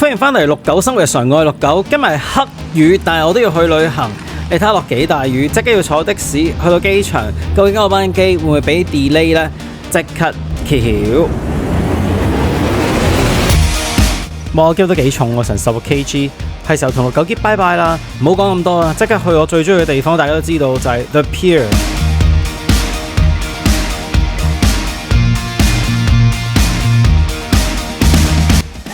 歡迎翻嚟69生活日常，我係69。今日係黑雨，但係我都要去旅行。你睇下落幾大雨，即刻要坐的士去到機場。究竟嗰班機會唔會俾 delay 呢？即刻揭曉。我機都幾重喎，成16 kg。係時候同69結拜拜啦，唔好講咁多啦，即刻去我最中意嘅地方，大家都知道就係 The Pier。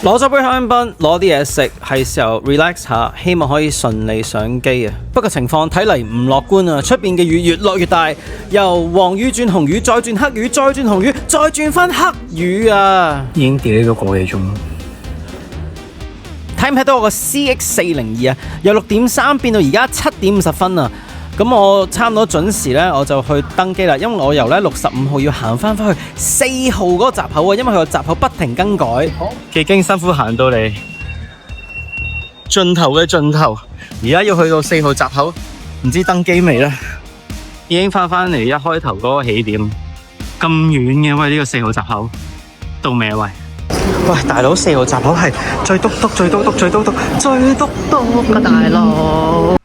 攞咗杯香檳，攞啲嘢食，係時候 relax 下，希望可以順利上機啊！不過情況睇嚟唔樂觀啊，出邊嘅雨越落越大，由黃雨轉紅雨，再轉黑雨，再轉紅雨，再轉翻黑雨啊！已經 delay 咗個幾鐘。睇唔睇到我個 CX402啊？由6.3變到而家7.50分啊！咁我差唔多準時咧，我就去登機啦。因為我由咧65號要行翻去4號嗰個閘口啊，因為佢個閘口不停更改。幾經辛苦行到嚟盡頭嘅盡頭，而家要去到4號閘口，唔知登機未呢？已經翻嚟一開頭嗰個起點，咁遠嘅喂，呢個4號閘口到未啊喂？喂，大佬，4號閘口係最篤嘅大佬。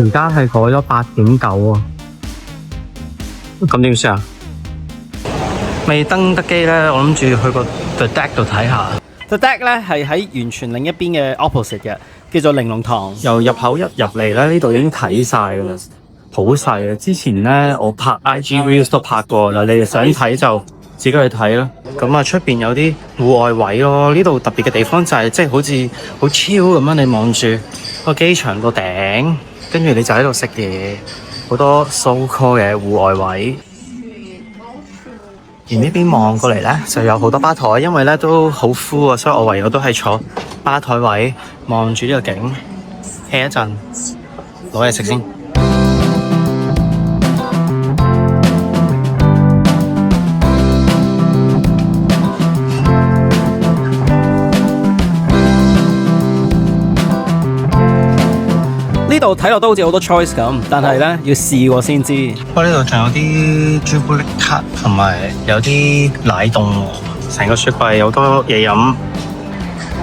而家係改咗8.9啊，咁點算啊？未登得機咧，我諗住去個 The Deck 度睇下。The Deck 咧係喺完全另一邊嘅 opposite 嘅，叫做玲瓏堂。由入口一入嚟咧，呢度已經睇晒㗎啦，好細啊！之前咧我拍 IG Reels 都拍過啦，你哋想睇就自己去睇啦。咁啊，出邊有啲戶外位咯，呢度特別嘅地方就係即係好似好超咁樣，你望住個機場個頂。跟住你就喺度食嘢，好多 so call 嘅戶外位。而呢邊望過嚟呢，就有好多吧台，因為呢都好 full 啊，所以我唯有都係坐吧台位，望住呢個景 hea 一陣，攞嘢食先。呢度睇落都好似好多 choice 咁，但係咧要試過先知。不過呢度仲有啲朱古力塔，同埋有啲奶凍喎，成個雪櫃有好多嘢飲。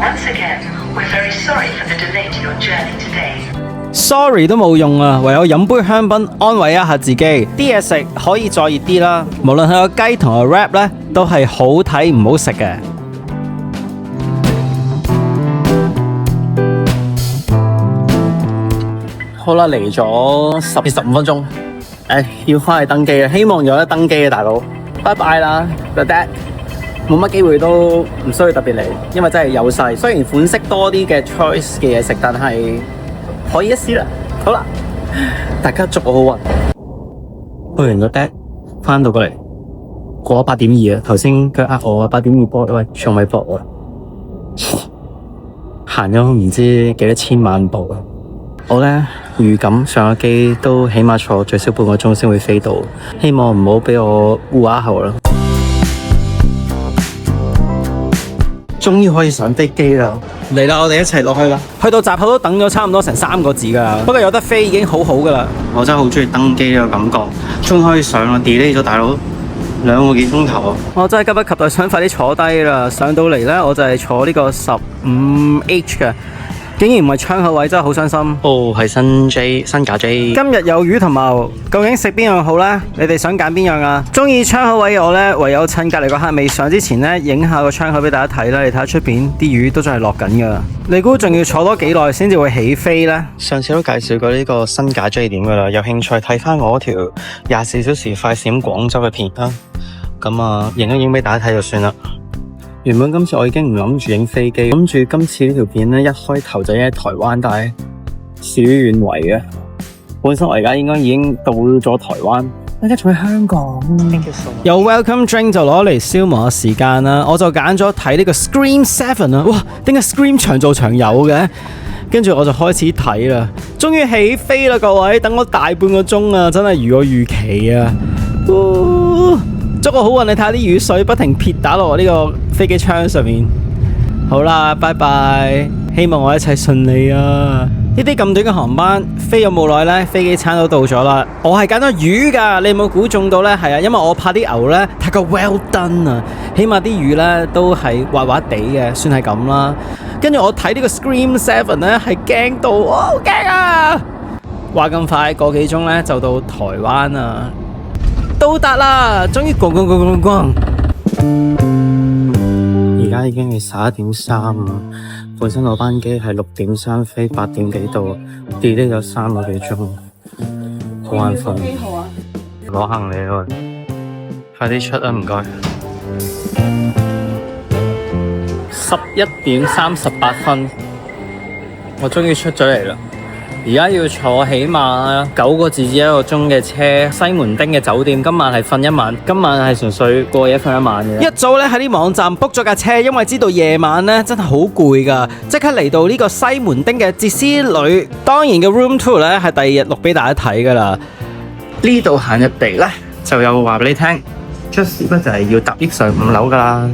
Once again, we're very sorry for the delay to your journey today. Sorry 都冇用啊，唯有飲杯香檳安慰一下自己。啲嘢食可以再熱啲啦，無論係個雞同個 wrap 咧，都係好睇唔好食嘅。好啦，嚟咗10至15分鐘，要翻去登機啦，希望有得登機啊，大佬，拜拜啦，The Deck，冇乜機會都唔需要特別嚟，因為真係有勢，雖然款式多啲嘅 choice 嘅嘢食，但係可以一試啦。好啦，大家祝我好運。去完個 Deck，翻到過嚟，過咗8.2啊，頭先佢呃我8.2波，喂，仲未搏我，行咗唔知幾多千萬步啊！我呢預感上個機都起碼坐最少半個鐘先會飛到，希望唔好俾我烏鴉後啦。終於可以上飛機啦！嚟啦，我哋一齊落去啦！去到閘口都等咗差唔多成3個字㗎，不過有得飛已經好好㗎啦。我真係好中意登機呢個感覺，終於可以上啦 delay 咗大佬2個幾鐘頭啊！我真係急不及待想快啲坐低啦！上到嚟呢，我就係坐呢個15H 嘅。竟然唔係窗口位，真係好傷心。哦，係新架 J。今日有魚同埋，究竟食邊樣好呢？你哋想揀邊樣啊？中意窗口位嘅我呢，唯有趁隔離個客未上之前呢，影下個窗口俾大家睇啦。你睇下出邊啲魚都真係落緊噶。你估仲要坐多幾耐先至會起飛呢？上次都介紹過呢個新架 J 點噶啦，有興趣睇翻我條24小時快閃廣州嘅片啦。咁啊，影一影俾大家睇就算啦。原本今次我已經唔諗住影飛機，諗住今次呢條片呢，一開頭就喺台灣，但係事與願違嘅。本身我而家應該已經到咗台灣，而家仲喺香港。有 Welcome Drink 就攞嚟消磨下時間啦，我就揀咗睇呢個 Scream 7啊！哇，點解 Scream 長做長有嘅？跟住我就開始睇啦，終於起飛啦，各位！等我大半個鐘啊，真係如我預期啊！祝我好運，你睇下啲雨水不停撇打落我呢個飛機窗上面。好啦，拜拜，希望我一切順利啊！呢啲咁短嘅航班飛咗冇耐呢，飛機餐都到咗啦。我係揀咗魚㗎，你有冇估中到呢？係啊，因為我怕啲牛呢太過 well done 啊，起碼啲魚呢都係滑滑地嘅，算係咁啦。跟住我睇呢個 Scream 7咧，係驚到，好驚啊！話咁快個幾鐘咧就到台灣啦，到達啦，終於咣！而家已經係11:3啦，本身我班機係6:3飛，8點幾到，delay咗3個幾鐘，好眼瞓。攞行李喎，快啲出啊！唔該。11:38，我終於出咗嚟啦。而家要坐起碼9個字至1個鐘嘅車，西門町嘅酒店。今晚係瞓一晚，今晚係純粹過夜瞓一晚嘅。一早咧喺啲網站 book 咗架車，因為知道夜晚咧真係好攰㗎，即刻嚟到呢個西門町嘅捷斯旅。當然嘅 room tour 咧係第二日錄俾大家睇㗎啦。呢度行入地咧，就有話俾你聽 ，just 咧就係要搭 lift 上5樓㗎啦。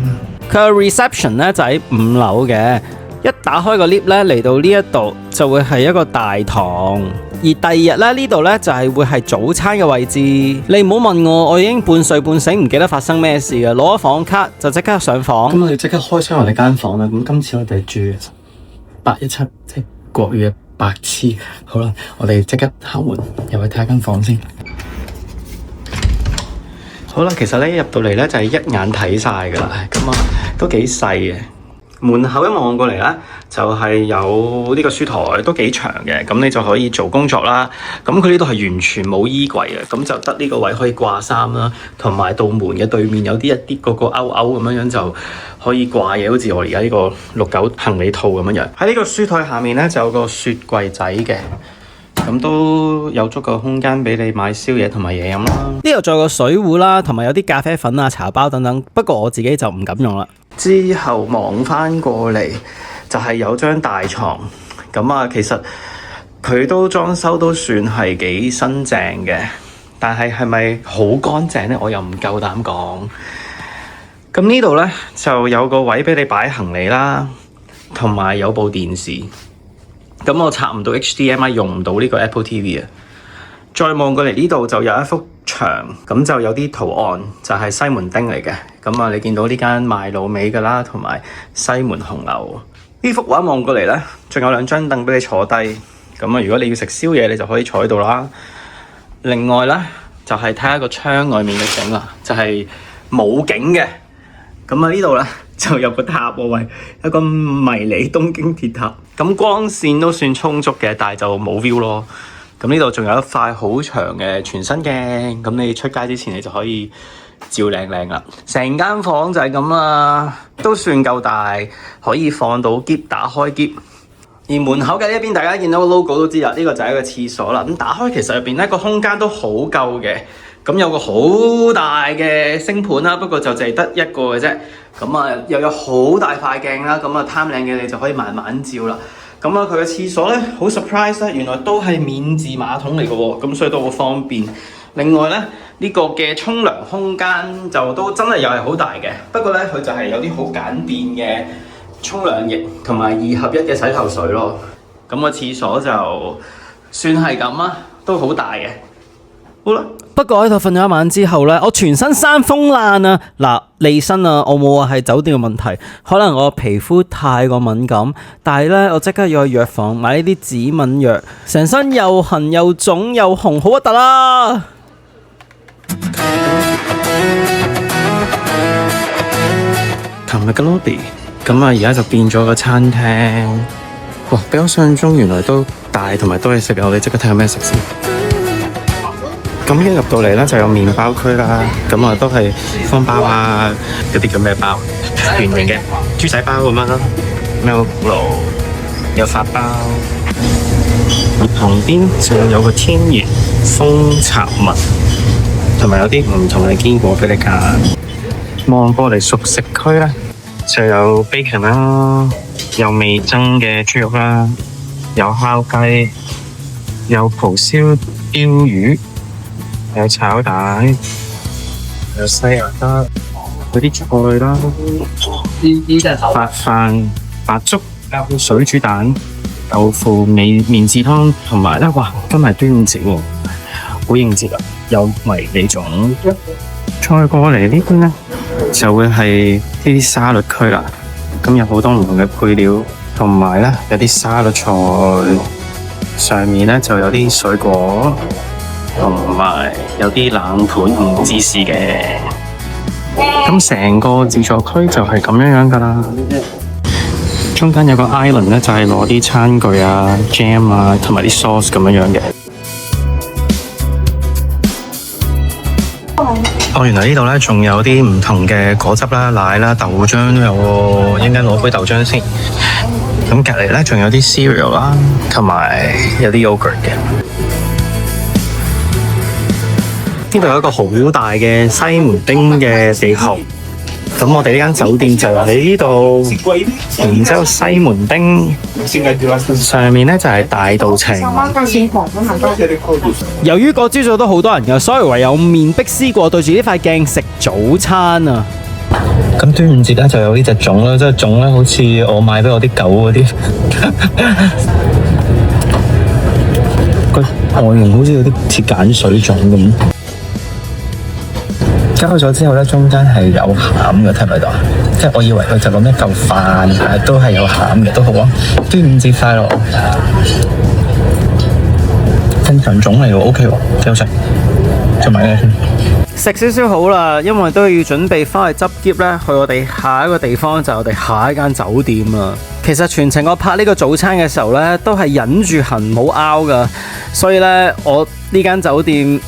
佢嘅 reception 咧就喺5樓嘅。一打開個 lift 咧，嚟到呢一度就會係一個大堂，而第二日咧呢度咧就係會係早餐嘅位置。你唔好問我，我已經半睡半醒，唔記得發生咩事嘅。攞咗房卡就即刻上房。咁我哋即刻開箱我哋間房啦。咁今次我哋住817，即係國語嘅白痴。好啦，我哋即刻敲門入去睇下間房先。好啦，其實咧入到嚟咧就係一眼睇晒㗎啦。咁啊都幾細嘅。門口一望過嚟咧，就係有呢個書台，都幾長嘅，咁你就可以做工作啦。咁佢呢度係完全冇衣櫃嘅，咁就得呢個位可以掛衫啦，同埋道門嘅對面有一啲嗰個勾勾咁樣就可以掛嘢，好似我而家呢個69行李套咁樣。喺呢個書台下面咧就有個雪櫃仔嘅，咁都有足夠空間俾你買宵夜同埋嘢飲啦。呢度仲有個水壺啦，同埋有啲咖啡粉啊、茶包等等，不過我自己就唔敢用啦。之後望翻過嚟就係有張大床，咁啊其實佢都裝修都算係幾新淨嘅，但係係咪好乾淨呢？我又唔夠膽講。咁呢度呢，就有個位俾你擺行李啦，同埋有部電視。咁我插唔到 HDMI， 用唔到呢個 Apple TV 啊。再望過嚟呢度就有一幅牆，咁就有啲圖案，就係西門町嚟嘅。咁啊，你見到呢間賣滷味㗎啦，同埋西門紅樓。呢幅畫望過嚟呢，仲有2張凳俾你坐低。咁啊，如果你要食宵夜，你就可以坐喺度啦。另外呢，就係睇下個窗外面嘅景啦，就係冇景嘅。咁啊，呢度呢，就有個塔喎，喂，有個迷你東京鐵塔。咁光線都算充足嘅，但係就冇 view 咯。咁呢度仲有一塊好長嘅全身鏡，咁你出街之前你就可以照靚靚啦。成間房就係咁啦，都算夠大，可以放到篋，打開篋。而門口嘅呢一邊，大家見到個 logo 都知啦，呢個就係一個廁所啦。咁打開其實入邊咧個空間都好夠嘅，咁有個好大嘅星盤啦，不過就淨係得一個嘅啫。咁啊又有好大塊鏡啦，咁啊貪靚嘅你就可以慢慢照啦。咁啊，佢嘅廁所咧好 surprise 咧，原來都係免治馬桶嚟嘅喎，咁所以都好方便。另外咧，呢個嘅沖涼空間就都真係又係好大嘅，不過咧佢就係有啲好簡便嘅沖涼液同埋2合1嘅洗頭水咯。咁個廁所就算係咁啊，都好大嘅。好啦，不過喺度瞓咗一晚之後呢，我全身生風爛啊！嗱，利申啊，我冇話係酒店嘅問題，可能我皮膚太過敏感，但係呢，我即刻要去藥房買呢啲止敏藥，成身又痕又腫又紅，好核突啦！琴日嘅 lobby，咁啊而家就變咗個餐廳，哇！比我想象中原來都大同埋多嘢食啊！我哋即刻睇下咩食先。咁一入到嚟咧就有麵包區啦，咁啊都係方包啊，嗰啲叫咩包？圓形嘅豬仔包咁樣啦，咩焗爐，有法包，而旁邊仲有個天然蜂巢蜜，同埋有啲唔同嘅堅果俾你揀。望過嚟熟食區咧，就有 bacon 啦，有味噌嘅豬肉啦，有烤雞，有蒲燒鯛魚。有炒蛋，有西亞德，有啲菜啦，白飯、白粥、水煮蛋、豆腐麵豉湯，同埋咧，哇，今日端午節喎，好應節啊！有迷你粽。再過嚟呢邊咧，就會係呢啲沙律區啦。咁有好多唔同嘅配料同埋咧有啲沙律菜，上面咧就有啲水果，同埋有啲冷盤同芝士嘅。咁成個自助區就係咁樣噶啦。中間有個 island 咧，就係攞啲餐具啊、jam 啊，同埋啲 sauce 咁樣嘅。哦，原來呢度咧仲有啲唔同嘅果汁啦、奶啦、豆漿都有喎。一陣間攞杯豆漿先。咁隔離咧仲有啲 cereal 啦，同埋有啲 yogurt 嘅。呢度有一個好大嘅西門町嘅地圖。咁我哋呢間酒店就喺呢度，然之後西門町上面咧就係大道情。由於個朝早都好多人㗎，所以唯有面壁思過對住呢塊鏡食早餐啊！咁端午節咧就有呢隻粽啦，即係粽咧好似我買俾我啲狗嗰啲，個外形好似有啲似鹼水粽咁。加咗之後咧，中間係有餡嘅，睇唔睇到啊？即係我以為佢就咁一嚿飯，但係都係有餡嘅，都好啊！端午節快樂！正常粽嚟喎 ，OK 喎，幾好食。再買嘅先。食少少好啦，因為都要準備翻去執篋咧，去我哋下一個地方就係我哋下一間酒店啊。其實全程我拍呢個早餐嘅時候咧，都係忍住痕冇拗噶，所以咧我呢間酒店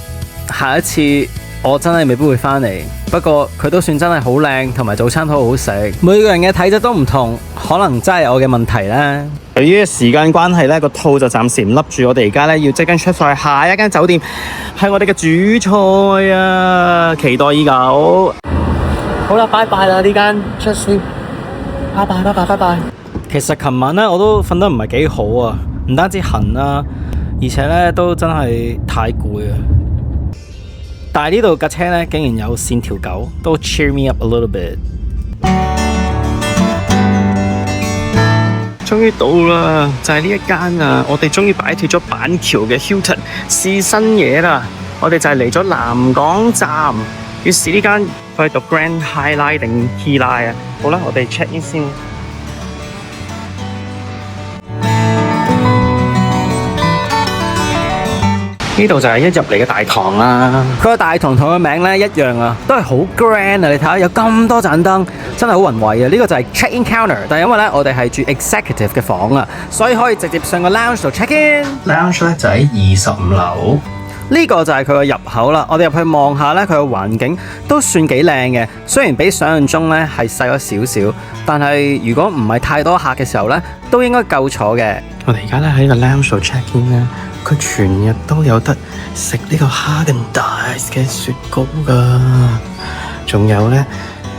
下一次我真係未必會翻嚟。不過佢都算真係好靚，同埋早餐好好食。每個人嘅體質都唔同，可能真係我嘅問題啦。由於時間關係咧，個套就暫時唔笠住，我哋而家咧要即刻出發去下一間酒店，係我哋嘅主菜啊！期待已久。好啦，拜拜啦呢間出先，拜拜拜拜拜拜。其實琴晚咧我都瞓得唔係幾好啊，唔單止痕啊，而且咧都真係太攰啊。但係呢度架車咧竟然有線條狗，都 cheer me up a little bit。終於到啦，就係呢一間啊！我哋終於擺脫咗板橋嘅 Hilton， 試新嘢啦！我哋就係嚟咗南港站，要試呢間佢讀 Grand High Line 定 T Line 啊！好啦，我哋 check in 先。呢度就係一入嚟嘅大堂啦。佢個大堂同個名咧一樣啊，都係好 grand 啊！你睇下有咁多盞燈，真係好宏偉啊！呢個就係 check-in counter， 但係因為咧我哋係住 executive 嘅房啊，所以可以直接上個 lounge 度 check in。lounge 咧就喺25樓。呢個就係佢個入口啦。我哋入去望下咧，佢個環境都算幾靚嘅。雖然比想象中咧係細咗少少，但係如果唔係太多客嘅時候咧，都應該夠坐嘅。我哋而家咧喺個 lounge 度 check in 咧。佢全日都有得食呢個哈根達斯嘅雪糕㗎，仲有咧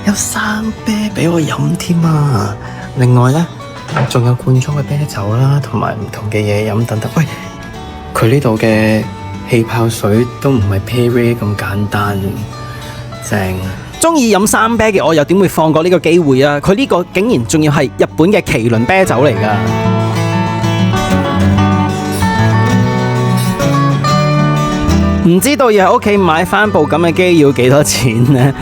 有生啤俾我飲添啊！另外咧仲有罐裝嘅啤酒啦，同埋唔同嘅嘢飲等等。喂，佢呢度嘅氣泡水都唔係 Perrier 咁簡單，正！中意飲生啤嘅我又點會放過呢個機會啊？佢呢個竟然仲要係日本嘅麒麟啤酒嚟㗎！唔知道要喺屋企買翻部咁嘅機要幾多錢呢？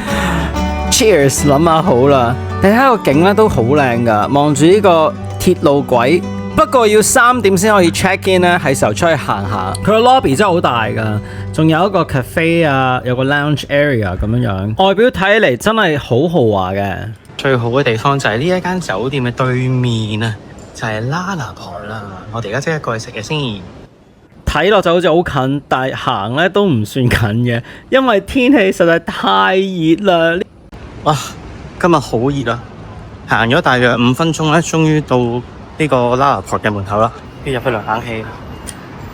Cheers， 諗下好啦。你睇個景咧都好靚噶，望住呢個鐵路軌。不過要3點先可以 check in 咧，係時候出去行下。佢個 lobby 真係好大噶，仲有一個 cafe 啊，有個 lounge area 咁樣樣。外表睇起嚟真係好豪華嘅。最好嘅地方就係呢一間酒店嘅對面啊，就係 LaLaport 啦。我哋而家即刻過去食嘢先。睇落就好似好近，但係行咧都唔算近嘅，因為天氣實在太熱啦。哇！今日好熱啊！行咗大約5分鐘咧，終於到呢個 LaLaport 嘅門口啦。要入去涼冷氣。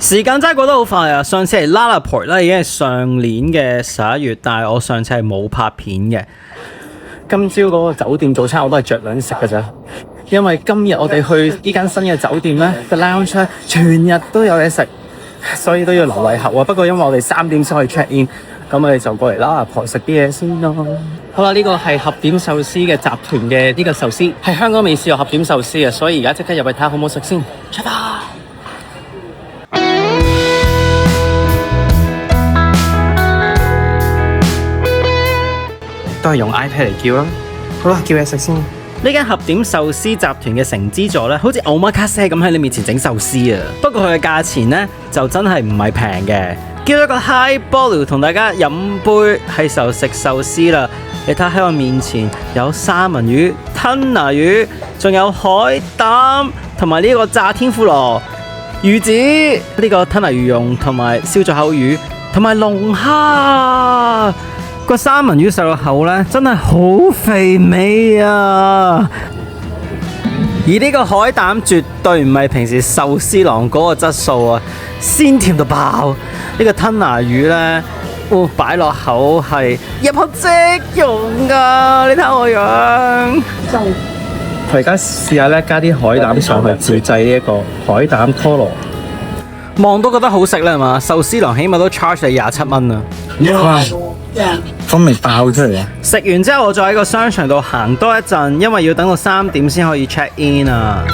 時間真係過得好快啊！上次嚟 LaLaport 咧已經係上年嘅11月，但係我上次係冇拍片嘅。今朝嗰個酒店早餐我都係着兩食㗎咋，因為今日我哋去呢間新嘅酒店咧個 lounge 咧全日都有嘢食。所以都要留胃口啊！不過因為我哋3點先可以 check in， 咁我哋就過嚟啦，婆食啲嘢先咯。好啦，呢個係合點壽司嘅集團嘅呢個壽司，喺香港未試過合點壽司啊，所以而家即刻入去睇下好唔好食先。出發！都係用 iPad 嚟叫啦。好啦，叫嘢食先。呢間合點壽司集團嘅承資助咧，好似 Omakase 咁喺你面前整壽司啊！不過佢嘅價錢咧就真係唔係平嘅。叫咗個 high ball 同大家飲杯，係時候食壽司啦！你睇喺我面前有三文魚、吞拿魚，仲有海膽同埋呢個炸天婦羅、魚子，呢個吞拿魚蓉同埋燒咗口魚，同埋龍蝦。個三文魚食落口咧，真係好肥美啊！而呢個海膽絕對唔係平時壽司郎嗰個質素啊，鮮甜到爆！呢個吞拿魚咧，擺落口係入口即溶噶，你睇我樣。我而家試下咧，加啲海膽上去自製呢一個海膽拖羅。望都覺得好食啦，係嘛？壽司郎起碼都 charge 你27蚊啊！哇，風味爆出嚟啊！食完之後，我再喺個商場度行多一陣，因為要等到3點先可以 check in 啊。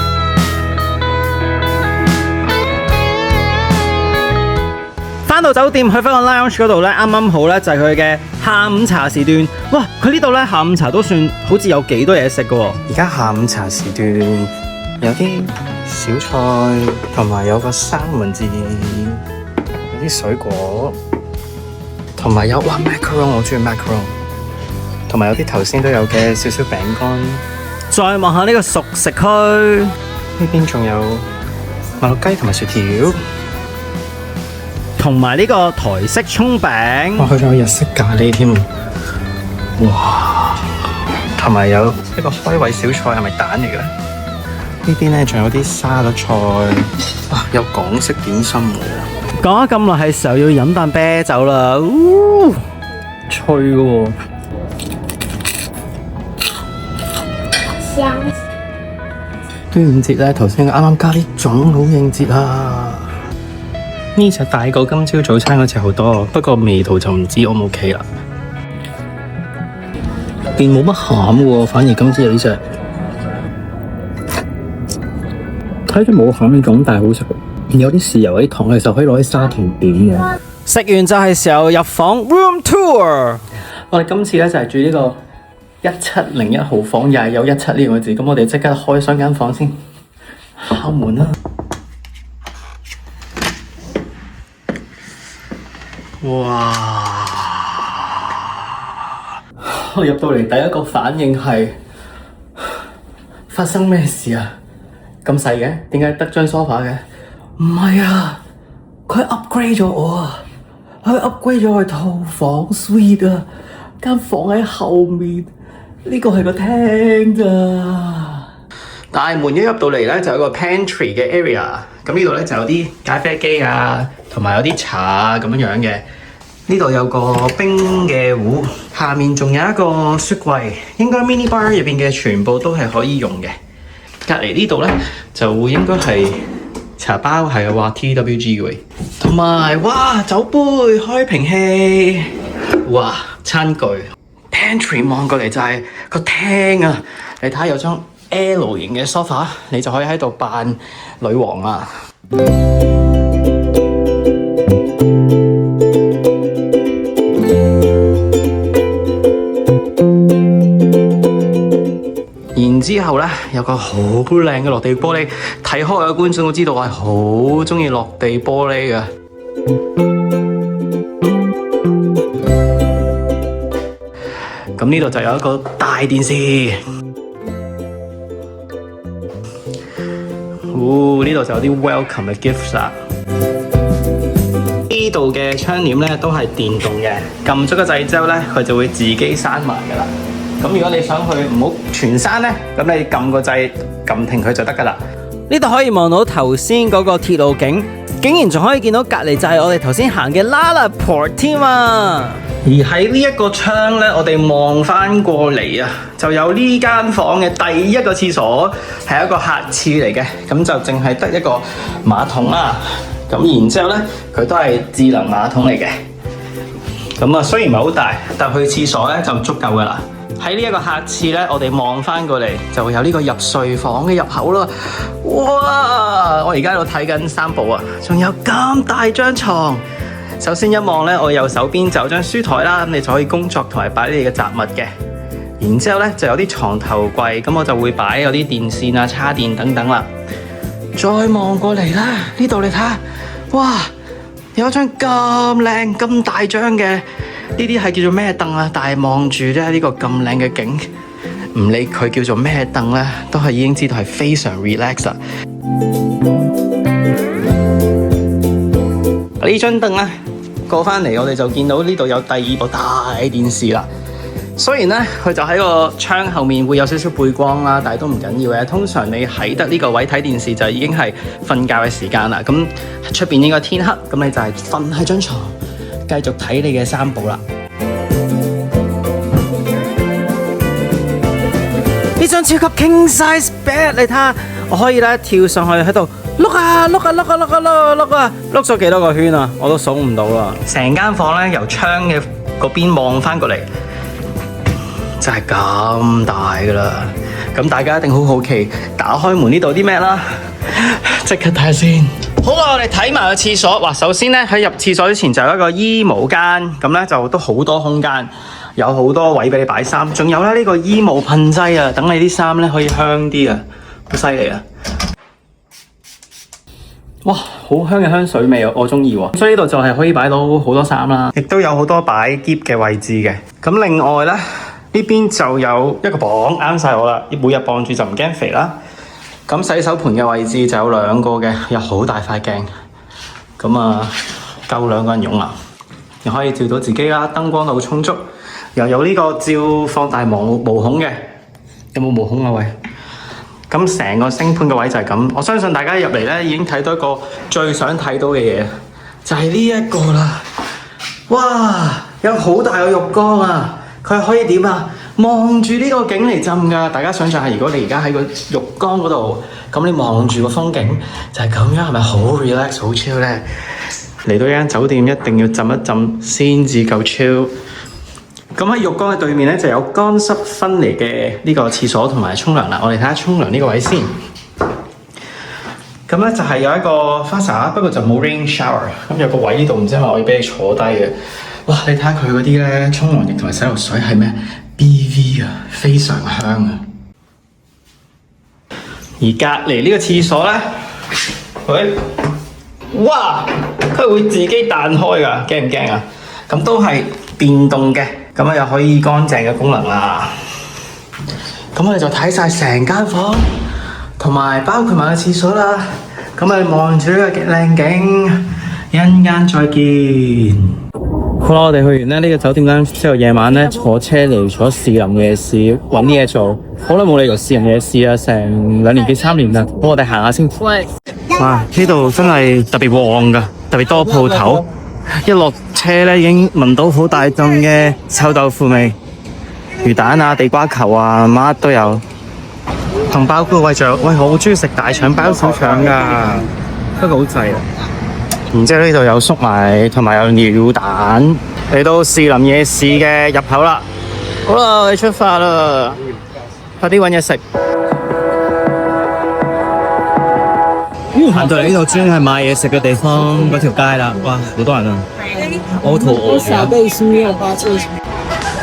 返到酒店去翻個 lounge 嗰度咧，啱啱好咧就係佢嘅下午茶時段。哇！佢呢度咧下午茶都算好似有幾多嘢食㗎喎。而家下午茶時段有啲小菜，同埋有個三文治，有啲水果，同埋有macaron， 我中意 macaron， 同埋有啲頭先都有嘅少少餅乾。再望下呢個熟食區，呢邊仲有麥樂雞同埋薯條。同埋呢個台式葱餅，哇！佢仲有日式咖喱添，哇！同埋有一個開胃小菜，係咪蛋嚟嘅？呢邊咧仲有啲沙律菜，哇！有港式點心喎。講咗咁耐，係時候要飲啖啤酒啦，脆嘅喎。香。端午節咧，頭先啱啱加啲粽，好應節啊！呢隻大過今朝早餐嗰隻好多，不過味道就唔知 O 唔 OK 啦。邊冇乜餡喎，反而今朝有呢隻，睇住冇餡呢種，但係好食。有啲豉油、有啲糖嘅時候可以攞啲沙田點嘅。食完就係時候入房 room tour。我哋今次咧就係住呢個1701號房，又係有17呢個字。咁我哋即刻開上間房先，敲門啦。哇！我入到嚟第一個反應係發生咩事啊？咁細嘅，點解得張 sofa 嘅？唔係啊，佢 upgrade 咗我啊！佢 upgrade 咗我套房 suite 啊！間房喺後面，呢個係個廳咋。大門一入到嚟咧，就有個 pantry 嘅 area。咁呢度咧就有啲咖啡機啊，同埋有啲茶啊咁樣嘅。呢度有個冰嘅壺，下面仲有一個雪櫃，應該 mini bar 入邊嘅全部都係可以用嘅。隔離呢度咧就會應該係茶包，係話 TWG 嘅。同埋哇，酒杯、開瓶器，哇，餐具。pantry 望過嚟就係個廳啊！你睇下有張 L 型嘅 sofa， 你就可以喺度扮女王啊！然之後咧，有個好靚嘅落地玻璃，睇開嘅觀眾都知道我係好鍾意落地玻璃嘅。咁呢度就有一個大電視。呢度就有啲 welcome 嘅 gifts 啦。呢度嘅窗簾咧都係電動嘅，撳咗個掣之後咧，佢就會自己閂埋噶啦。咁如果你想去唔好全閂咧，咁你撳個掣撳停佢就得噶啦。呢度可以望到頭先嗰個鐵路景，竟然仲可以見到隔離就係我哋頭先行嘅 LaLaport 添啊！而喺呢一個窗咧，我哋望翻過嚟啊，就有呢間房嘅第一個廁所係一個客廁嚟嘅，咁就淨係得一個馬桶啦。咁然之後咧，佢都係智能馬桶嚟嘅。咁啊，雖然唔係好大，但去廁所咧就足夠噶啦。喺呢一個客廁咧，我哋望翻過嚟就會有呢個入睡房嘅入口啦。哇！我而家喺度睇緊三寶啊，仲有咁大張床。首先一望咧，我右手邊就有張書台啦，咁你就可以工作同埋擺你嘅雜物嘅。然之後咧就有啲床頭櫃，咁我就會擺有啲電線啊、叉電等等啦。再望過嚟啦，呢度你睇下，哇！有一張咁靚、咁大張嘅，呢啲係叫做咩凳啊？但係望住咧呢個咁靚嘅景，唔理佢叫做咩凳咧，都係已經知道係非常 relax 啦。呢張凳咧過返嚟，我哋就見到呢度有第二部大電視啦。雖然咧佢就喺個窗後面會有少少背光啦，但係都唔緊要嘅。通常你喺得呢個位睇電視就已經係瞓覺嘅時間啦。咁出邊應該天黑，咁你就係瞓喺張床繼續睇你嘅三寶啦。呢張超級 king size bed， 你睇下，我可以咧跳上去喺度碌啊碌啊碌啊碌啊碌啊碌咗幾多個圈啊，我都數唔到啦。成間房咧由窗嘅嗰邊望翻過嚟，真係咁大噶啦！咁大家一定好好奇，打開門呢度啲咩啦？即刻睇下先。好啦，我哋睇埋個廁所。哇，首先咧喺入廁所之前就有一個衣帽間，咁咧就都好多空間，有好多位俾你擺衫。仲有咧呢個衣帽噴劑啊，等你啲衫咧可以香啲啊，好犀利啊！哇，好香嘅香水味啊，我中意喎。所以呢度就係可以擺到好多衫啦，亦都有好多擺篋嘅位置嘅。咁另外咧。呢邊就有一個磅啱晒我啦，每日磅住就唔驚肥啦。咁洗手盆嘅位置就有兩個嘅，有好大塊鏡，咁啊夠兩個人用啦。又可以照到自己啦，燈光好充足，又有呢個照放大毛孔嘅，有冇毛孔啊喂？咁成個星盤嘅位就係咁。我相信大家入嚟咧已經睇到一個最想睇到嘅嘢，就係呢一個啦。哇，有好大個浴缸啊！佢可以點啊？望住呢個景嚟浸㗎。大家想象下，如果你而家喺個浴缸嗰度，咁你望住個風景就係咁樣，係咪好 relax 好 chill 咧？嚟到一間酒店一定要浸一浸先至夠 chill。咁喺浴缸嘅對面咧就有乾濕分離嘅呢個廁所同埋沖涼啦。我哋睇下沖涼呢個位先。咁咧就係有一個花灑，不過就冇 rain shower。咁有個位呢度唔知係咪可以俾你坐低嘅。哇！你睇下佢嗰啲咧，沖涼液同埋洗頭水係咩 BV 啊，非常香啊！而隔離呢個廁所咧，喂，哇！佢會自己彈開㗎，驚唔驚啊？咁都係電動嘅，咁啊又可以乾淨嘅功能啦。咁我哋就睇晒成間房，同埋包括埋個廁所啦。咁我哋望住呢個靚景，一陣間再見。好啦，我哋去完呢個酒店間之後，夜晚咧坐車嚟咗士林夜市揾啲嘢做。好耐冇嚟過士林夜市啊，成2年幾3年啦。好，我哋行下先。哇！呢度真係特別旺㗎，特別多鋪頭。一落車咧已經聞到好大陣嘅臭豆腐味，魚蛋啊、地瓜球啊，乜都有。同包括喂，我好中意食大腸包小腸㗎，不過好滯啊。然之後呢度有粟米同埋有鳥蛋，嚟到士林夜市嘅入口啦。好啦，我哋出發啦，快啲揾嘢食。行到嚟呢度專係買嘢食嘅地方嗰條街啦，哇，好多人啊！我好肚餓啊！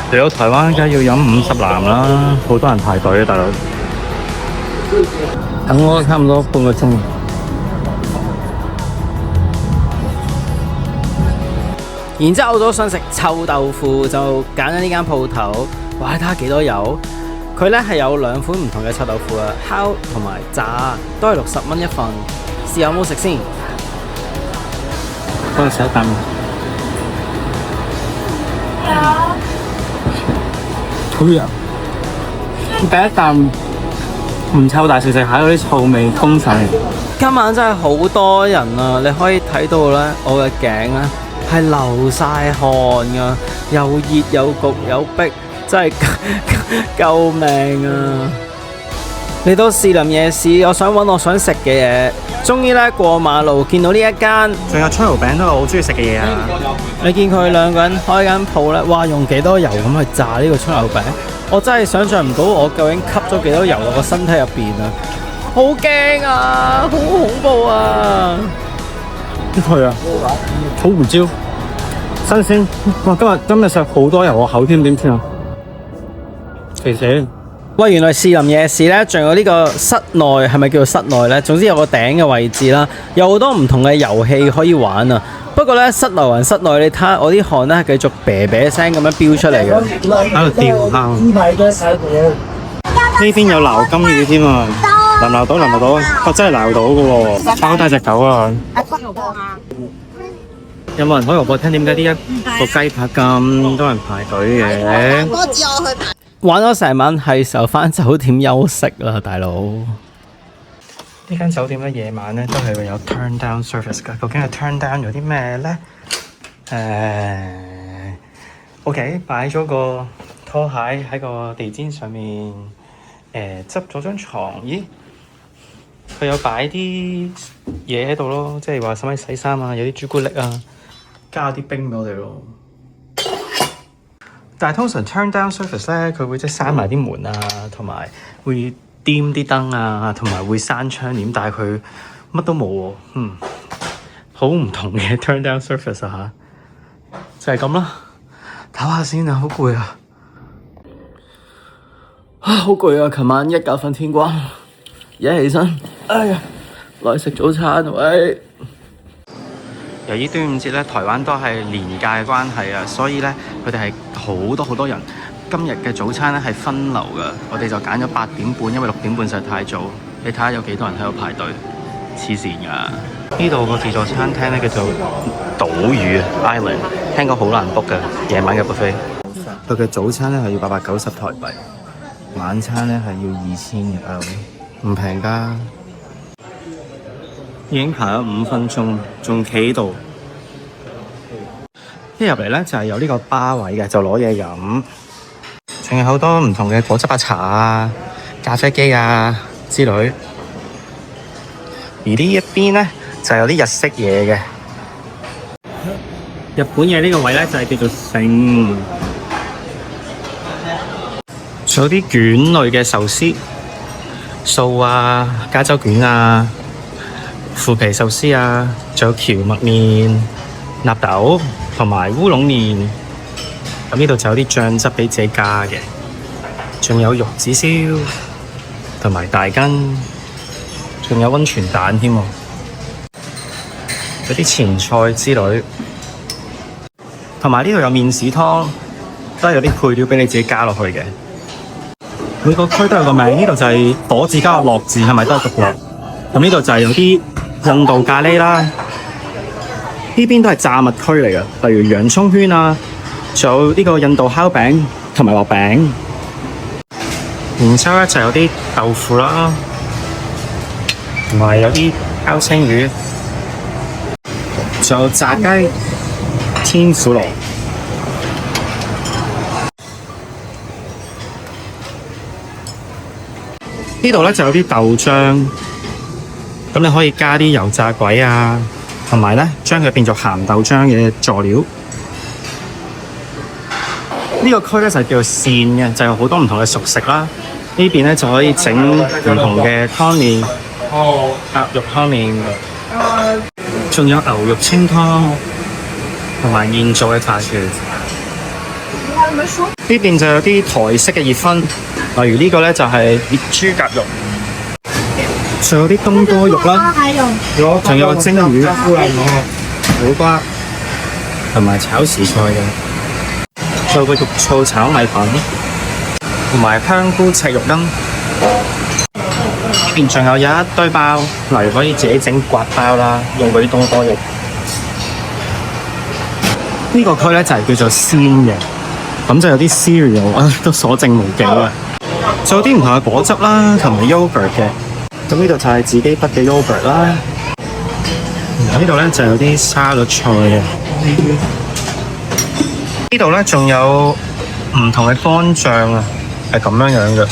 嚟到台灣梗係要飲50藍啦，好多人排隊啊，大佬。等我差唔多半個鐘。然之後我都想食臭豆腐，就揀咗呢間鋪頭。哇！你睇下幾多油，佢咧係有2款唔同嘅臭豆腐啊，烤同埋炸，都係60蚊一份。試下有冇食先？幫我食一啖。好呀！第一啖唔臭，但係食食下嗰啲臭味衝上嚟。今晚真係好多人啊！你可以睇到咧，我嘅頸咧係流晒汗㗎，又熱又焗又逼，真係救命啊！嚟到士林夜市，我想揾我想食嘅嘢，終於咧過馬路見到呢一間，仲有葱油餅都係我好中意食嘅嘢啊！你見佢2個人開間鋪咧，哇！用幾多油咁去炸呢個葱油餅？我真係想象唔到我究竟吸咗幾多油落個身體入邊啊！好驚啊！好恐怖啊！去啊！草胡椒，新鮮！哇！今日食好多油，我口添點算啊？其實喂，原來士林夜市咧，仲有呢個室內係咪叫做室內咧？總之有個頂嘅位置啦，有好多唔同嘅遊戲可以玩啊。不過咧，室內還室內，你睇下我啲汗咧係繼續啤啤聲咁樣飆出嚟嘅。喺度釣蝦。呢邊有撈金魚添啊！撈到，我真係撈到嘅喎，好大隻狗啊！有冇人可以話俾我聽點解呢一個雞扒咁多人排隊嘅？玩咗成晚，係時候返酒店休息啦，大佬。呢間酒店咧，夜晚咧都係會有 turn down service 㗎。究竟係 turn down 有啲咩咧？OK， 擺咗個拖鞋喺個地氈上面，執咗張床。咦？佢有擺啲嘢喺度咯，即係話使唔使洗衫啊？有啲朱古力啊，加啲冰俾我哋咯。但係通常 turn down service 咧，佢會即係閂埋啲門啊，同埋會掂啲燈啊，同埋會閂窗簾，但係佢乜都冇喎。好唔同嘅 turn down service 啊嚇，就係咁啦。唞下先啊，好攰啊！好攰啊！琴晚一覺瞓天光，而家起身，哎呀，來食早餐喂。由於端午節咧，台灣都係年假嘅關係啊，所以咧佢哋係好多人。今日嘅早餐咧係分流㗎，我哋就揀咗8點半，因為6點半實在太早。你睇下有幾多人喺度排隊，黐線㗎！呢度個自助餐廳咧叫做島嶼 Island， 聽講好難 book 㗎，夜晚嘅 buffet。佢嘅早餐咧係要890台幣，晚餐咧係要2000嘅，唔平㗎。已經排咗5分鐘，仲企喺度。一入嚟咧就係有呢個吧位嘅，就攞嘢飲。仲有好多唔同嘅果汁啊、茶啊、咖啡機啊之類。而呢一邊咧就有啲日式嘢嘅。日本嘢呢個位咧就係叫做盛。仲有啲卷類嘅壽司、素啊、加州卷啊、腐皮壽司啊，仲有蕎麥麵、納豆同埋烏龍麵。咁呢度就有啲醬汁俾自己加嘅，仲有玉子燒同埋大根，仲有溫泉蛋添喎，有啲前菜之類，同埋呢度有麵豉湯，都係有啲配料俾你自己加落去嘅。每個區都有個名，呢度就係火字加個樂字，係咪都係獨樂？咁呢度就係有啲印度咖喱啦，呢邊都係炸物區嚟嘅，例如洋葱圈啊。仲有呢個印度烤餅同埋薄餅，然之後咧就有啲豆腐啦，同埋有啲烤青魚，仲有炸雞、天婦羅。呢度咧就有啲豆漿，咁你可以加啲油炸鬼啊，同埋咧將佢變做鹹豆漿嘅佐料。呢個區咧就叫做膳嘅，就有好多唔同嘅熟食啦。呢邊咧就可以整唔同嘅湯麵，鴨肉湯麵，仲有牛肉清湯，同埋現做嘅飯團。呢邊就有啲台式嘅熱葷，例如呢個咧就係熱豬夾肉，仲有啲東坡肉啦，仲有蒸魚、苦瓜同埋炒時菜嘅。仲有個肉燥炒米粉，同埋香菇赤肉羹。呢邊仲有一堆包，例如可以自己整刮包啦，用嗰啲東坡肉。呢個區咧就係叫做鮮嘅，咁就有啲 cereal 啊，都所剩無幾啊。仲有啲唔同嘅果汁啦，同埋 yogurt 嘅。咁呢度就係自己筆嘅 yogurt 啦。呢度咧就有啲沙律菜嘅。呢度咧仲有唔同嘅乾醬啊，係咁樣嘅。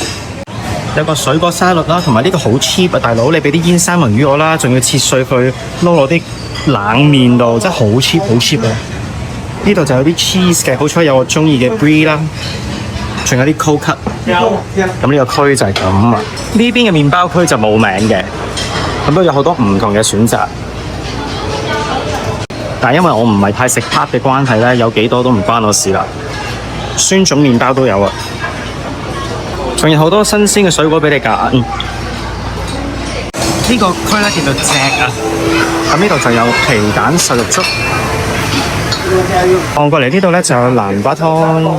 有個水果沙律啦，同埋呢個好 cheap 啊，大佬，你俾啲煙三文魚我啦，仲要切碎佢撈落啲冷麵度，真係好 cheap 啊！呢度就有啲 cheese 嘅，好彩有我中意嘅 brie 啦，仲有啲 cold cut。咁呢個區就係咁啊。呢邊嘅麵包區就冇名嘅，咁都有好多唔同嘅選擇。但係因為我唔係太食 part 嘅關係咧，有幾多都唔關我事啦。酸種麵包都有啊。仲有好多新鮮嘅水果俾你揀。呢個區咧叫做隻啊，咁呢度就有皮蛋瘦肉粥。望過嚟呢度咧就有南瓜湯，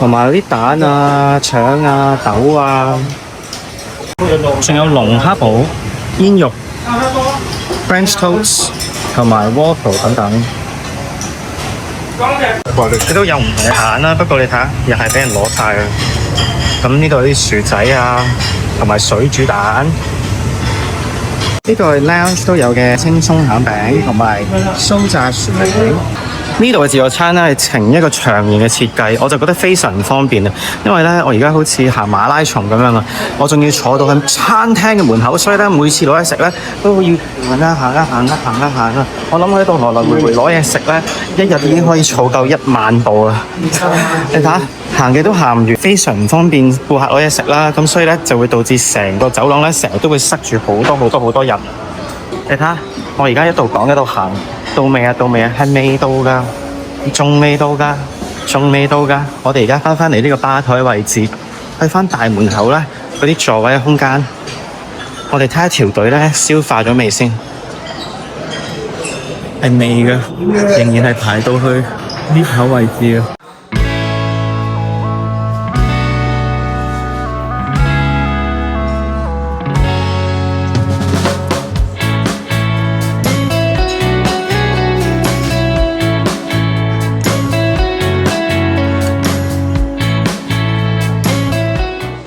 同埋有啲蛋啊、腸啊、豆啊，仲有龍蝦堡、煙肉、French toast 同埋 waffle 等等。佢都有唔同嘅餡啦，不過你睇下，又係俾人攞晒啦。咁呢度有啲薯仔啊，同埋水煮蛋。呢個係 lounge 都有嘅青松餡餅同埋酥炸薯餅。呢度嘅自助餐咧係呈一個長形嘅設計，我就覺得非常唔方便啊！因為咧我而家好似行馬拉松咁樣啊，我仲要坐到喺餐廳嘅門口，所以咧每次攞嘢食咧都要行啊行啊行啊行啊行啊！我諗喺度來來回回攞嘢食咧，一日已經可以儲夠1萬步啦！你睇下行嘅都行唔完，非常唔方便顧客攞嘢食啦，咁所以咧就會導致成個走廊咧成日都會塞住好多人。你睇下，我而家一度講一度行。到未啊？到未啊？係未到㗎，仲未到㗎，仲未到㗎。我哋而家翻嚟呢個吧台位置，去翻大門口咧嗰啲座位嘅空間。我哋睇下條隊咧消化咗未先？係未㗎，仍然係排到去呢口位置啊！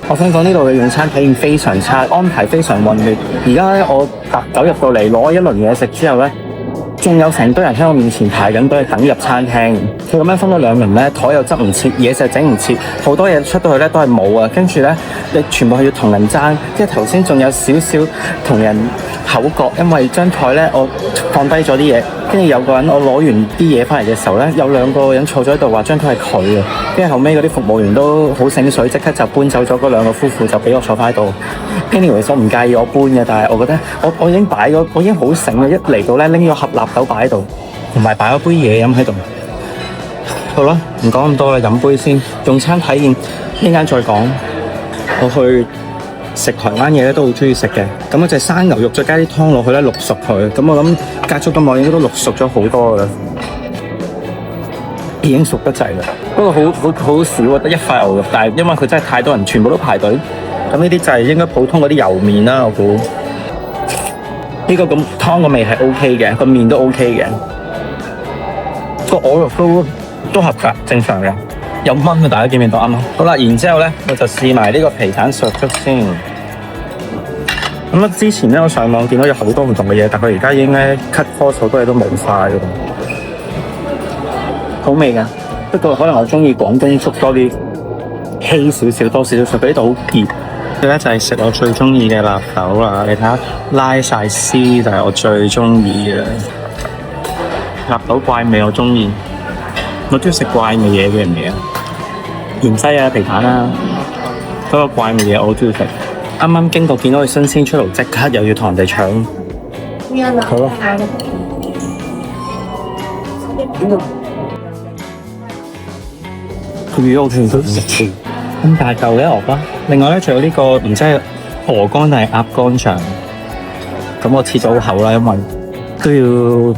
我想講呢度嘅用餐體驗非常差，安排非常混亂。而家咧我搭9入到嚟攞一輪嘢食之後咧，仲有成堆人喺我面前排緊隊等入餐廳。佢咁樣分咗兩輪咧，枱又執唔切，嘢就整唔切，好多嘢出到去咧都係冇啊。跟住咧，你全部係要同人爭。即係頭先仲有少少同人口角，因為張枱咧我放低咗啲嘢，跟住有個人我攞完啲嘢翻嚟嘅時候咧，有2個人坐咗喺度話張枱係佢啊。跟住後尾嗰啲服務員都好醒水，即刻就搬走咗嗰2個夫婦，就俾我坐翻喺度。Anyway， 我唔介意我搬嘅，但係我覺得我已經擺咗，我已經好醒啦！一嚟到咧拎咗盒納豆擺喺度，同埋擺咗杯嘢飲喺度。好啦，唔講咁多啦，飲杯先。用餐體驗呢間再講。我去食台灣嘢咧都好中意食嘅，咁嗰隻生牛肉再加啲湯落去咧，淥熟佢。咁我諗隔咗咁耐應該都淥熟咗好多啦。已經熟得滯啦，不過好少啊，得1塊牛肉，但係因為佢真係太多人，全部都排隊。咁呢啲就係應該普通嗰啲油麵啦，我估。呢個咁湯個味係 OK 嘅，個麵都 OK 嘅，個鵝肉都合格，正常嘅。有炆嘅，大家見唔見到啱啱？好啦，然之後咧，我就試埋呢個皮蛋瘦肉粥先。咁啊，之前咧我上網見到有好多唔同嘅嘢，但佢而家已經咧 cut cost 好多嘢都冇晒嘅。好味㗎，不過可能我中意廣東粥多啲，稀少少多少少，佢呢度好澀。呢咧就係食我最中意嘅納豆啦，你睇下拉晒絲就係我最中意嘅納豆怪味，我中意。我中意食怪味嘢嘅嘢，芫茜啊、皮蛋啊，嗰個怪味嘢我好中意食。啱啱經過見到佢新鮮出爐，即刻又要同人哋搶。好咯。佢要全部食咁大嚿嘅鵝肝，另外咧仲有呢個唔知係鵝肝定係鴨肝腸，咁我切咗好厚啦，因為都要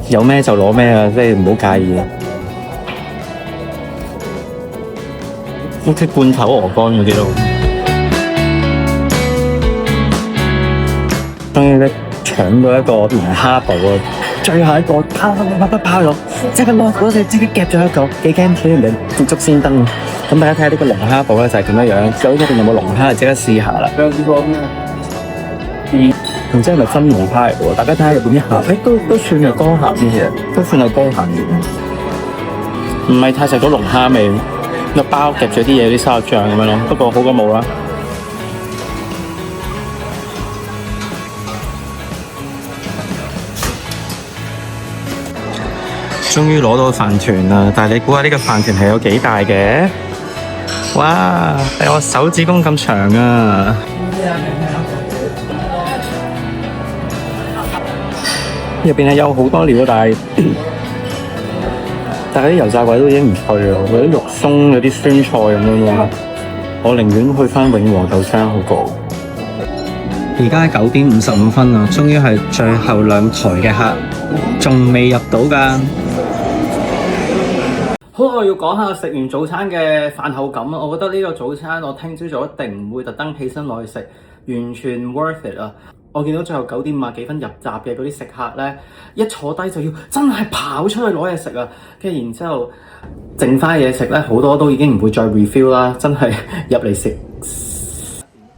有咩就攞咩啊，即係唔好介意啊。好似罐頭鵝肝嗰啲咯，終於咧搶到一個龍蝦堡啊！最後一個拋咗，即刻攞嗰隻即刻夾咗一個，幾驚俾人哋捷足先登。咁大家睇下呢個龍蝦堡咧就係咁樣樣，究竟入邊有冇龍蝦？即刻試下啦。唔知係咪真龍蝦嚟喎？大家睇下入邊一盒，都算係乾鹹嘅，都算係乾鹹嘅，唔係太食到龍蝦味。個包夾咗啲嘢，啲沙律醬咁樣咯，不過好過冇啦。終於攞到飯團啦！但係你估下呢個飯團係有幾大嘅？哇！係我手指公咁長啊！入邊係有好多料，但係啲油炸鬼都已經唔脆啦，有啲肉鬆，有啲酸菜咁樣咯。我寧願去翻永和豆漿好過。而家9點55分啦，終於係最後2台嘅客，仲未入到㗎。好，我要講下食完早餐嘅飯後感啊！我覺得呢個早餐我聽朝早一定唔會特登起身落去食，完全 worth it 啊！我見到最後9點50幾分入閘嘅嗰啲食客咧，一坐低就要真係跑出去攞嘢食啊！跟住然之後剩翻嘢食咧，好多都已經唔會再 refill 啦，真係入嚟食。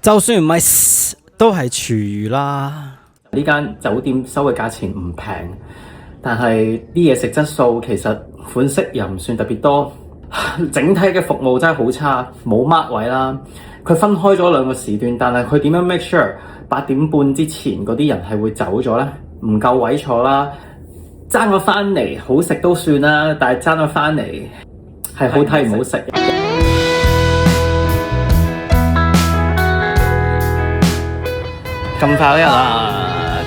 就算唔係都係廚餘啦。呢間酒店收嘅價錢唔平，但係啲嘢食質素其實款式又唔算特別多，整體嘅服務真係好差，冇 mark 位啦。佢分開咗2個時段，但係佢點樣 make sure 8點半之前嗰啲人係會走咗呢？唔夠位坐啦，爭咗翻嚟好食都算啦，但係爭咗翻嚟係好睇唔好食。咁快一日啦！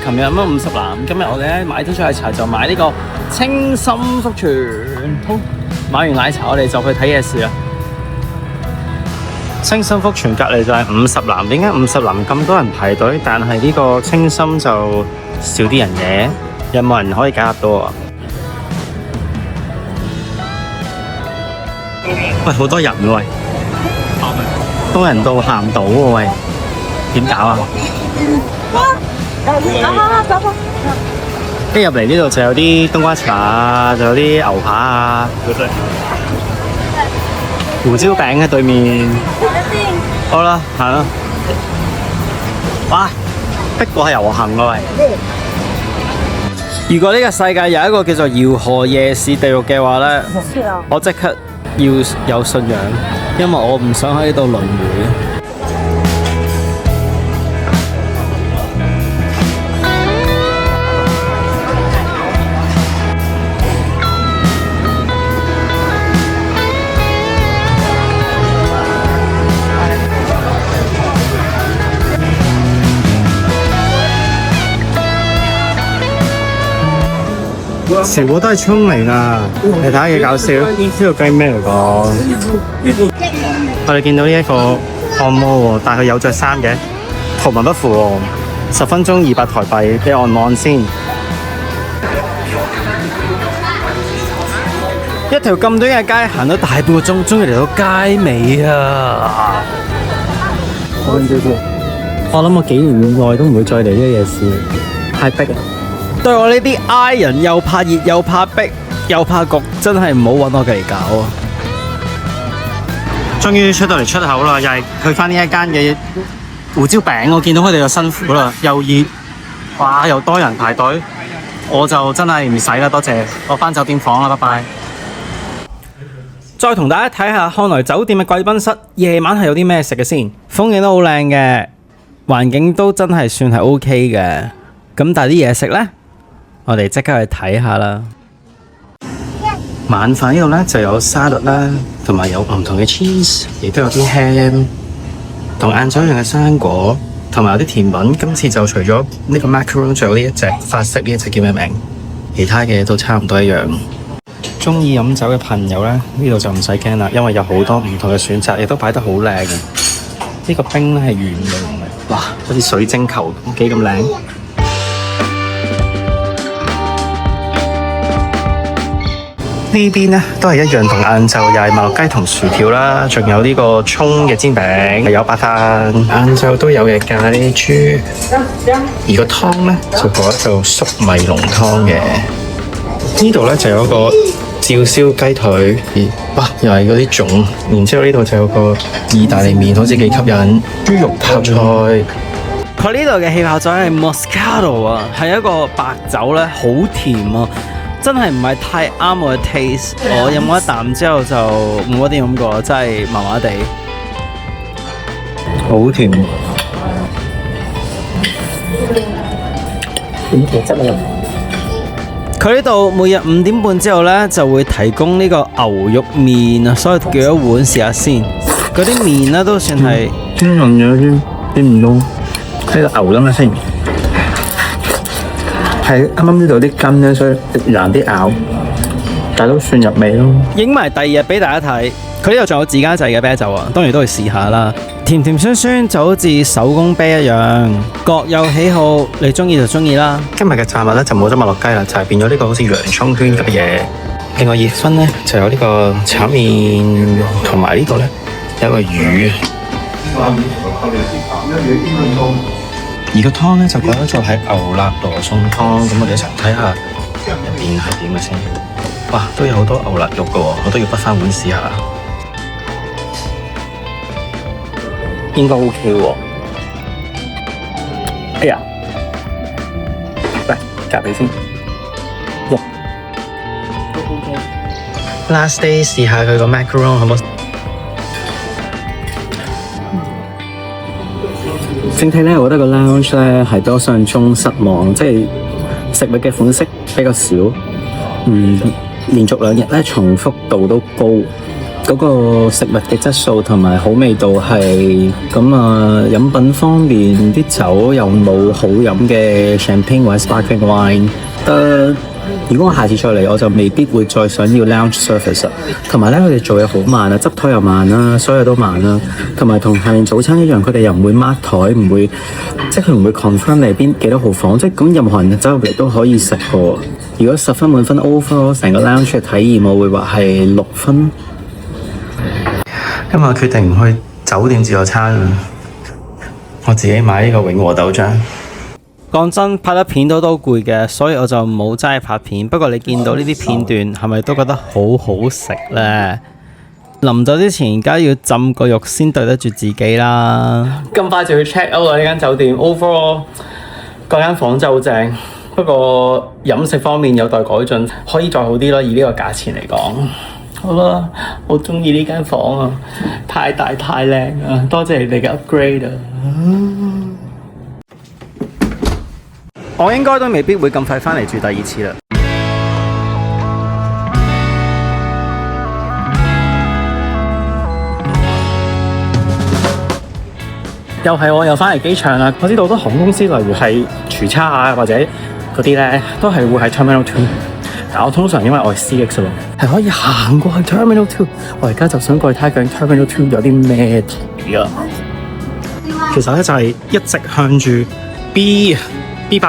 琴日乜50藍，今日我哋咧買啲奶茶就買呢個清心福全。好，買完奶茶我哋就去睇夜市啦。清心福全隔離就係50藍，點解50藍咁多人排隊，但係呢個清心就少啲人嘅？有冇人可以加入到啊？喂，好多人喎喂，多人到行唔到喎喂，點搞啊？一入嚟呢度就有啲冬瓜茶啊，就有啲牛扒啊，胡椒餅喺對面。好啦，行啦。哇，逼過係遊行啊喂！如果呢個世界有一個叫做饒河夜市地獄嘅話呢，我即刻要有信仰，因為我唔想喺呢度輪迴。成個都係葱嚟㗎，你睇下幾搞笑！呢個雞咩嚟講？我哋見到呢一個按摩喎，但係佢有着衫嘅，圖文不符喎。10分鐘200台幣，你按唔按先？一條咁短嘅街行咗大半個鐘，終於嚟到街尾啊！我諗我幾年內都唔會再嚟呢個夜市，太逼啦！對我呢啲 I 人又怕熱又怕逼又怕焗，真係唔好揾我嚟搞啊！終於出到嚟出口啦，又係去翻呢一間嘅胡椒餅，我見到佢哋就辛苦啦，又熱，哇又多人排隊，我就真係唔使啦，多謝，我翻酒店房啦，拜拜。再同大家睇下漢來酒店嘅貴賓室，夜晚係有啲咩食嘅先？風景都好靚嘅，環境都真係算係 OK 嘅。咁但係啲嘢食呢？我哋即刻去睇下啦。晚飯呢度呢就有沙律啦，同埋有唔同嘅 cheese， 亦都有啲 ham， 同晏晝一樣嘅生果，同埋有啲甜品。今次就除咗呢個 macaron， 仲有呢一隻法式，呢一隻叫咩名？其他嘅都差唔多一樣。中意飲酒嘅朋友呢，呢度就唔使驚啦，因為有好多唔同嘅選擇，亦都擺得好靚嘅。呢個冰呢係圓嘅，哇，好似水晶球咁，幾咁靚。呢邊呢都係一樣，同晏晝又係麥樂雞同薯條啦，仲有呢個葱嘅煎餅，有白飯。晏晝都有嘅咖喱豬，而個湯呢就嗰一道粟米濃湯嘅。呢度呢就有一個照燒雞腿，哇，又係嗰啲粽。然之後呢度就有個意大利麵，好似幾吸引。豬肉泡菜。佢呢度嘅氣泡酒係 Moscato 啊，係一個白酒呢，好甜啊！真係唔係太啱我嘅 taste， 我飲咗一啖之後就冇乜點飲過，真係麻麻地。好甜。佢呢度每日5點半之後呢，就會提供呢個牛肉麵啊，所以叫一碗試下先。嗰啲麵呢都算係先問咗先，見唔到呢個牛啦嘛先。係啱啱呢度啲筋咧，所以難啲咬，但但都算入味咯。影埋第二日俾大家睇，佢呢度仲有自家製嘅啤酒啊，當然都去試下啦。甜甜酸酸就好似手工啤一樣，各有喜好，你中意就中意啦。今日嘅炸物咧就冇咗麥樂雞啦，就係變咗呢個好似洋葱圈咁嘅嘢。另外熱葷咧就有呢個炒麵，同埋呢度咧有一個魚。而個湯咧就改咗做係牛肋羅宋湯，咁我哋一齊睇下入邊係點嘅先。哇，都有好多牛肋肉㗎喎，我都要不翻碗試下。應該 OK 喎。哎呀，嚟夾你先。哇，都 OK。Last day 試下佢個 macaron 好唔好？整體咧，我覺得個 lounge 咧係比我想象中失望，即係食物嘅款式比較少。連續2日咧重複度都高。嗰個食物嘅質素同埋好味道係咁啊！飲品方面啲酒又冇好飲嘅 champagne 或者 sparkling wine。如果我下次再嚟，我就未必會再想要 lounge service 啦。同埋咧，佢哋做嘢好慢啊，執枱又慢啦，所有都慢啦。同埋同下面早餐一樣，佢哋又唔會 mark 枱，唔會即係佢唔會 confirm 你邊幾多號房，即係咁任何人走入嚟都可以食嘅。如果10分滿分 overall 成個 lounge 嘅體驗，我會話係6分。今日決定唔去酒店自助餐，我自己買呢個永和豆漿。講真，拍得片都攰嘅，所以我就冇齋拍片。不過你見到呢啲片段，係咪都覺得好好食呢？臨走之前，梗係要浸個肉先對得住自己啦。咁快就要 check out 啦！呢間酒店 overall 嗰間房真係好正，不過飲食方面有待改進，可以再好啲咯。以呢個價錢嚟講。好啦，我中意呢間房啊，太大太靚啊！多謝你哋嘅 upgrade 啊！我應該都未必會咁快返嚟住第2次啦。又係我又返嚟機場啦！我知道好多航空公司，例如係廚差啊，或者嗰啲咧，都係會喺 Terminal 2。但我通常因為我係 CX 喎，係可以行過去 Terminal 2。我而家就想過去睇下 Terminal 2有啲咩嘢啊！其實咧就係一直向住 B8、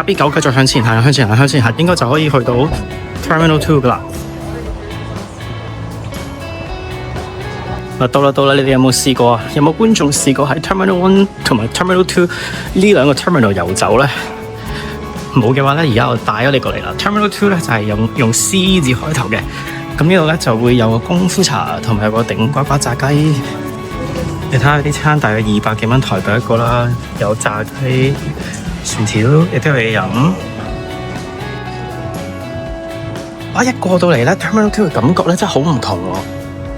B9繼續向前行，應該就可以去到 Terminal 2噶啦。到啦！你哋有冇試過啊？有冇觀眾試過喺 Terminal 1同埋 Terminal 2呢兩個 terminal 遊走咧？冇嘅話咧，而家我帶咗你過嚟啦。Terminal 2咧就係用 C 字開頭嘅，咁呢度咧就會有個功夫茶同埋有個頂呱呱炸雞。你睇下啲餐大約200幾蚊台幣一個啦，有炸雞、薯條，亦都有嘢飲。哇！一過到嚟咧 ，Terminal 2嘅感覺咧真係好唔同喎。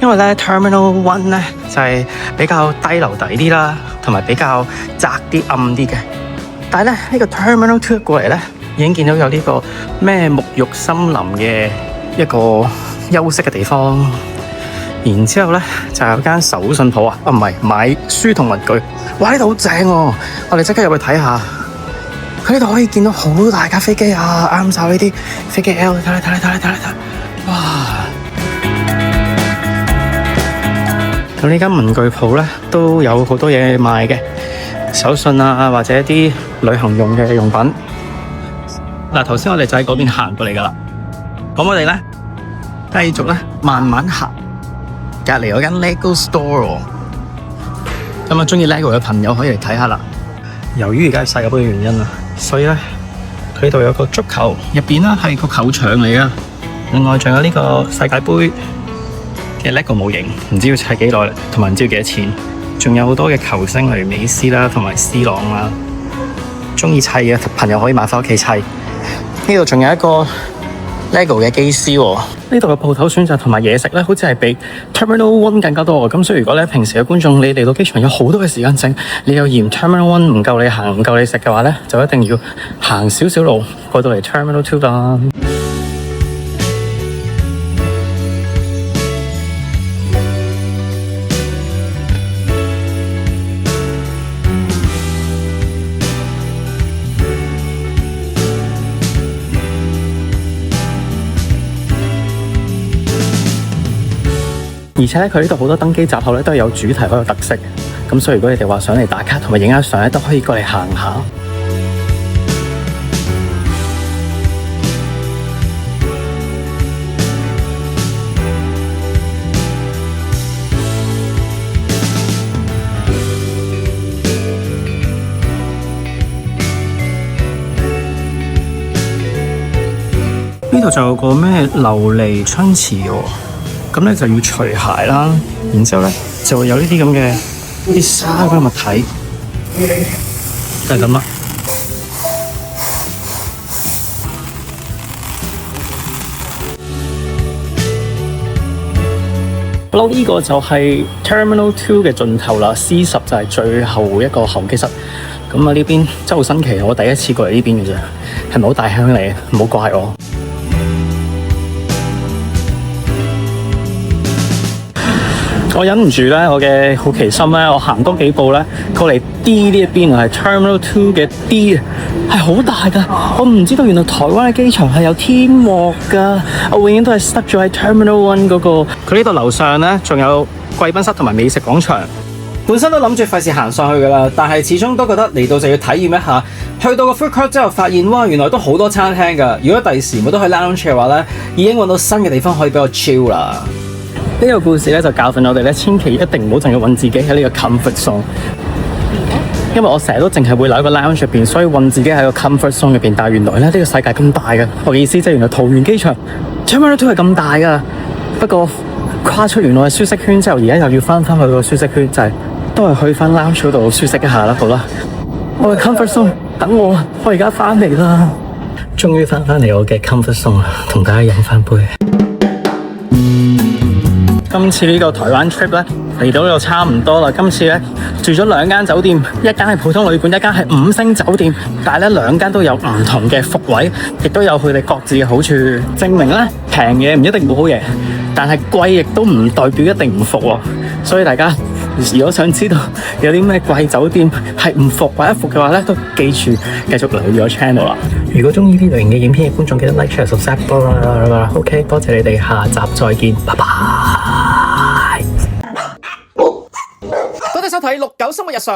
因為咧 Terminal 1咧就係比較低樓底啲啦，同埋比較窄啲、暗啲嘅。但係咧呢個 Terminal 2過嚟咧，已經見到有呢個咩沐浴森林嘅一個休息嘅地方。然之後咧就有間手信鋪啊，唔係買書同文具。哇！呢度好正喎，我哋即刻入去睇下。佢呢度可以見到好大架飛機啊，啱晒呢啲飛機 L， 睇，哇！咁呢間文具鋪咧都有好多嘢賣嘅，手信啊或者一啲旅行用嘅用品。嗱，頭先我哋就喺嗰邊行過嚟噶啦，咁我哋咧繼續咧慢慢行，隔離有間 LEGO Store，咁啊中意 LEGO 嘅朋友可以嚟睇下啦。由於而家係世界盃嘅原因啊，所以咧佢呢度有個足球，入邊咧係個球場嚟噶，另外仲有呢個世界盃嘅 LEGO 模型，唔知要砌幾耐，同埋唔知要幾多錢。仲有好多嘅球星，例如美斯啦，同埋 C 朗啦。中意砌嘅朋友可以買翻屋企砌。呢度仲有一個 LEGO 嘅機師喎。呢度嘅鋪頭選擇同埋嘢食咧，好似係比 Terminal 1更加多。咁所以如果咧平時嘅觀眾你嚟到機場有好多嘅時間剩，你又嫌 Terminal 1唔夠你行，唔夠你食嘅話咧，就一定要行少少路過到嚟 Terminal 2啦。而且咧佢呢度好多登機閘口咧都係有主題好有特色，咁所以如果你哋話想嚟打卡同埋影下相咧，都可以過嚟行下。呢度仲有個咩琉璃春池喎，咁咧就要除鞋啦，然之後咧就會有呢啲咁嘅啲沙嗰啲物體，就係咁啦。好，呢個就係 Terminal 2嘅盡頭啦，C10就係最後一個候機室。咁啊呢邊真係好新奇，我第一次過嚟呢邊嘅啫，係咪好大鄉嚟？唔好怪我。我忍唔住咧，我嘅好奇心咧，我行多幾步咧，過嚟 D 呢一邊啊，係 Terminal 2嘅 D 啊，係好大噶。我唔知道原來台灣嘅機場係有天幕噶，我永遠都係塞咗喺 Terminal 1嗰個。佢呢度樓上咧，仲有貴賓室同埋美食廣場。本身都諗住費事行上去噶啦，但係始終都覺得嚟到就要體驗一下。去到個 food court 之後，發現哇，原來都好多餐廳噶。如果第時我都去 lounge 嘅話咧，已經揾到新嘅地方可以俾我 chill 啦。呢個故事咧就教訓我哋咧，千祈一定唔好淨係韞自己喺呢個 comfort zone。因為我成日都淨係會留喺個 lounge 入邊，所以韞自己喺個 comfort zone 入邊。但係原來咧呢個世界咁大嘅，我嘅意思即係原來桃園機場 Terminal 2係咁大噶。不過跨出原來嘅舒適圈之後，而家又要翻去個舒適圈，就係都係去翻 lounge 嗰度舒適一下啦。好啦，我嘅 comfort zone 等我而家翻嚟啦，終於翻嚟我嘅 comfort zone 啦，同大家飲翻杯。今次呢個台灣 trip 咧嚟到就差唔多啦。今次咧住咗2間酒店，一間係普通旅館，一間係5星酒店。但係咧2間都有唔同嘅服位，亦都有佢哋各自嘅好處。證明咧平嘢唔一定冇好嘢，但係貴亦都唔代表一定唔服喎。所以大家如果想知道有啲咩貴酒店係唔服或者服嘅話咧，都記住繼續留意我 channel 啦。如果中意呢類型嘅影片嘅觀眾，記得 like、share、subscribe。OK， 多謝你哋，下集再見，拜拜。多謝收睇《69生活日常》。